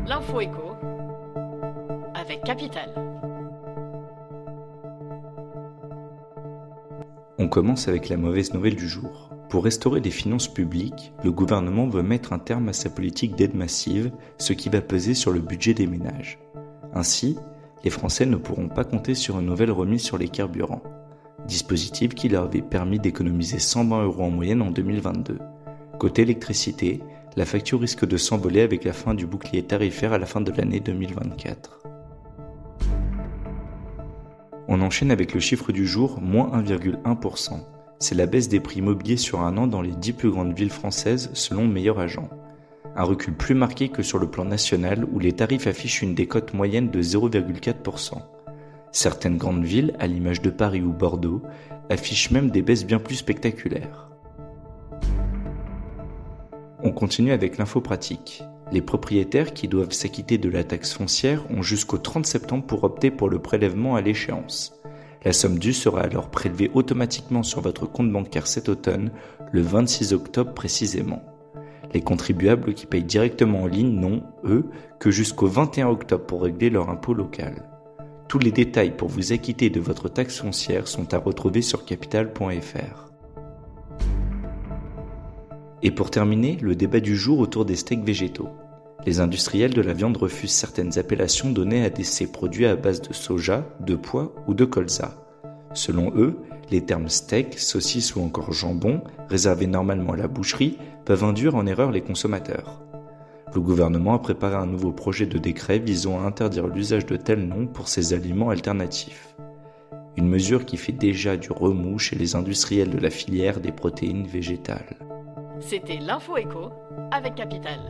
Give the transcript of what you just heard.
L'info éco avec Capital. On commence avec la mauvaise nouvelle du jour. Pour restaurer les finances publiques, le gouvernement veut mettre un terme à sa politique d'aide massive, ce qui va peser sur le budget des ménages. Ainsi, les Français ne pourront pas compter sur une nouvelle remise sur les carburants, dispositif qui leur avait permis d'économiser 120 € en moyenne en 2022. Côté électricité, la facture risque de s'envoler avec la fin du bouclier tarifaire à la fin de l'année 2024. On enchaîne avec le chiffre du jour, moins 1,1%. C'est la baisse des prix immobiliers sur un an dans les 10 plus grandes villes françaises selon Meilleur Agent. Un recul plus marqué que sur le plan national où les tarifs affichent une décote moyenne de 0,4%. Certaines grandes villes, à l'image de Paris ou Bordeaux, affichent même des baisses bien plus spectaculaires. On continue avec l'info pratique. Les propriétaires qui doivent s'acquitter de la taxe foncière ont jusqu'au 30 septembre pour opter pour le prélèvement à l'échéance. La somme due sera alors prélevée automatiquement sur votre compte bancaire cet automne, le 26 octobre précisément. Les contribuables qui payent directement en ligne n'ont, eux, que jusqu'au 21 octobre pour régler leur impôt local. Tous les détails pour vous acquitter de votre taxe foncière sont à retrouver sur capital.fr. Et pour terminer, le débat du jour autour des steaks végétaux. Les industriels de la viande refusent certaines appellations données à ces produits à base de soja, de pois ou de colza. Selon eux, les termes steak, saucisse ou encore jambon, réservés normalement à la boucherie, peuvent induire en erreur les consommateurs. Le gouvernement a préparé un nouveau projet de décret visant à interdire l'usage de tels noms pour ces aliments alternatifs. Une mesure qui fait déjà du remous chez les industriels de la filière des protéines végétales. C'était l'info éco avec Capital.